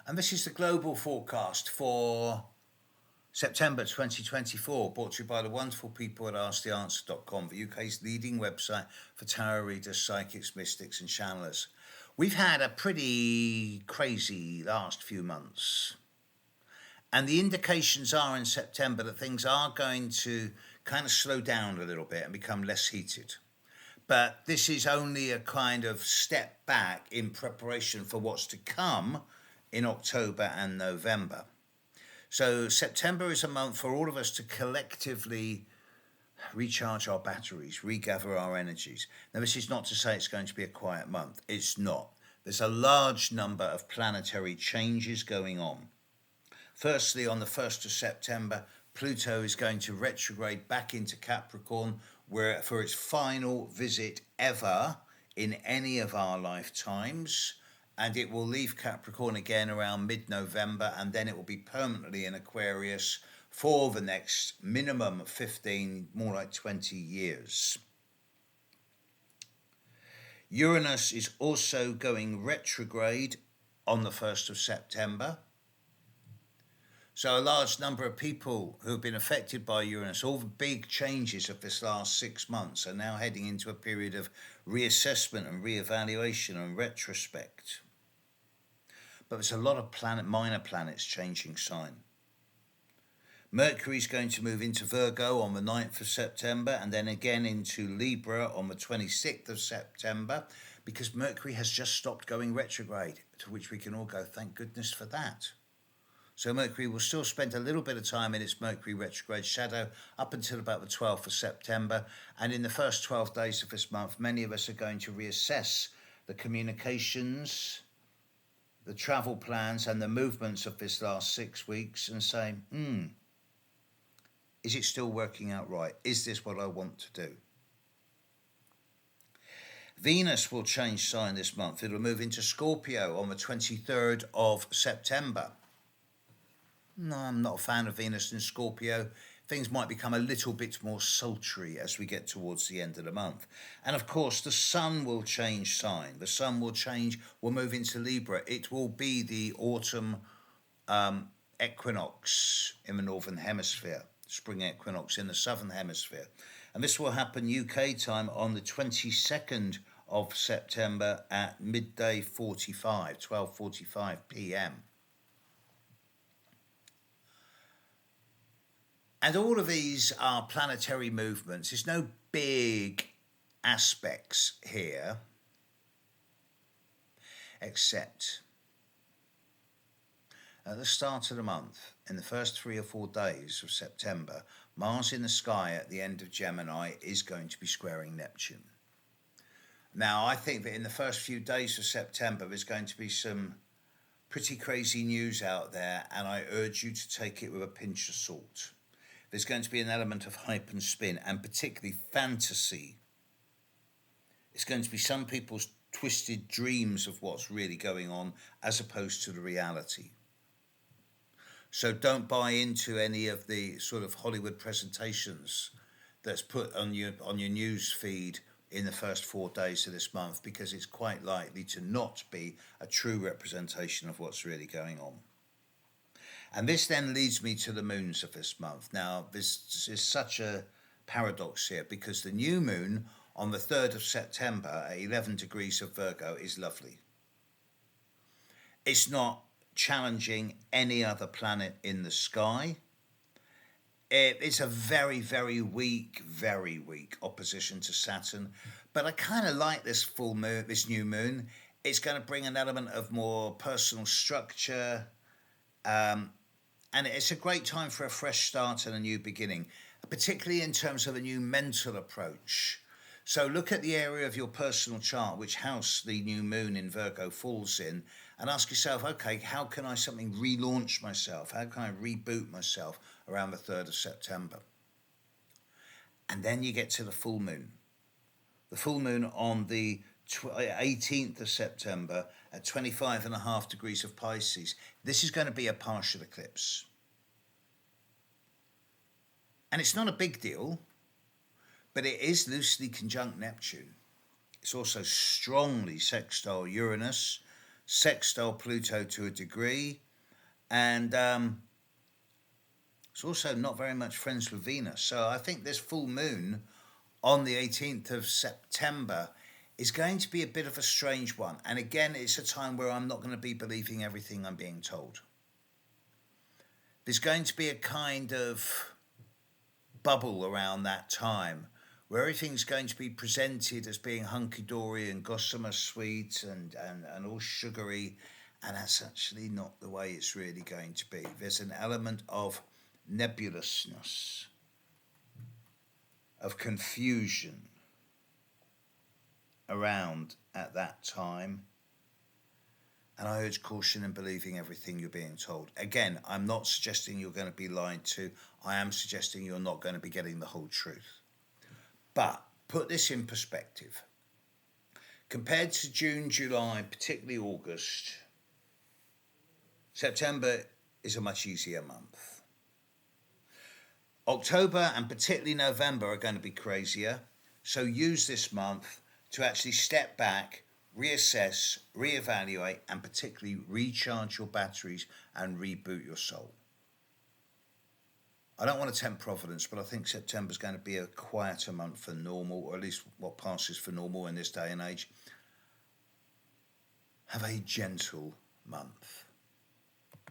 And this is the global forecast for September 2024, brought to you by the wonderful people at AskTheAnswer.com, the UK's leading website for tarot readers, psychics, mystics, and channelers. We've had a pretty crazy last few months, and the indications are in September that things are going to kind of slow down a little bit and become less heated. But this is only a kind of step back in preparation for what's to come in October and November. So September is a month for all of us to collectively recharge our batteries, regather our energies. Now, this is not to say it's going to be a quiet month. It's not. There's a large number of planetary changes going on. Firstly, on the 1st of September, Pluto is going to retrograde back into Capricorn, where for its final visit ever in any of our lifetimes. And it will leave Capricorn again around mid-November, and then it will be permanently in Aquarius for the next minimum 15, more like 20 years. Uranus is also going retrograde on the 1st of September. So a large number of people who have been affected by Uranus, all the big changes of this last 6 months, are now heading into a period of reassessment and reevaluation and retrospect. But there's a lot of minor planets changing sign. Mercury is going to move into Virgo on the 9th of September and then again into Libra on the 26th of September, because Mercury has just stopped going retrograde, to which we can all go, thank goodness for that. So Mercury will still spend a little bit of time in its Mercury retrograde shadow up until about the 12th of September. And in the first 12 days of this month, many of us are going to reassess the communications, the travel plans and the movements of this last 6 weeks and say, is it still working out right? Is this what I want to do? Venus will change sign this month. It'll move into Scorpio on the 23rd of September. No, I'm not a fan of Venus in Scorpio. Things might become a little bit more sultry as we get towards the end of the month. And of course, the sun will change sign. The sun will move into Libra. It will be the autumn equinox in the northern hemisphere, spring equinox in the southern hemisphere. And this will happen UK time on the 22nd of September at midday 12:45 p.m. And all of these are planetary movements. There's no big aspects here, except at the start of the month, in the first 3 or 4 days of September, Mars in the sky at the end of Gemini is going to be squaring Neptune. Now, I think that in the first few days of September, there's going to be some pretty crazy news out there, and I urge you to take it with a pinch of salt. There's going to be an element of hype and spin, and particularly fantasy. It's going to be some people's twisted dreams of what's really going on as opposed to the reality. So don't buy into any of the sort of Hollywood presentations that's put on your news feed in the first 4 days of this month, because it's quite likely to not be a true representation of what's really going on. And this then leads me to the moons of this month. Now, this is such a paradox here, because the new moon on the 3rd of September at 11 degrees of Virgo is lovely. It's not challenging any other planet in the sky. It's a very, very weak opposition to Saturn. But I kind of like this full moon, this new moon. It's going to bring an element of more personal structure, and it's a great time for a fresh start and a new beginning, particularly in terms of a new mental approach. So look at the area of your personal chart, which house the new moon in Virgo falls in, and ask yourself, okay, how can I relaunch myself? How can I reboot myself around the 3rd of September? And then you get to the full moon. The full moon on the 18th of September at 25.5 degrees of Pisces. This is going to be a partial eclipse. And it's not a big deal, but it is loosely conjunct Neptune. It's also strongly sextile Uranus. sextile Pluto to a degree, and it's also not very much friends with Venus. So I think this full moon on the 18th of September is going to be a bit of a strange one. And again, it's a time where I'm not going to be believing everything I'm being told. There's going to be a kind of bubble around that time where everything's going to be presented as being hunky-dory and gossamer sweet and all sugary, and that's actually not the way it's really going to be. There's an element of nebulousness, of confusion around at that time. And I urge caution in believing everything you're being told. Again, I'm not suggesting you're going to be lied to. I am suggesting you're not going to be getting the whole truth. But put this in perspective. Compared to June, July, particularly August, September is a much easier month. October and particularly November are going to be crazier. So use this month to actually step back, reassess, reevaluate, and particularly recharge your batteries and reboot your soul. I don't want to tempt Providence, but I think September's going to be a quieter month than normal, or at least what passes for normal in this day and age. Have a gentle month.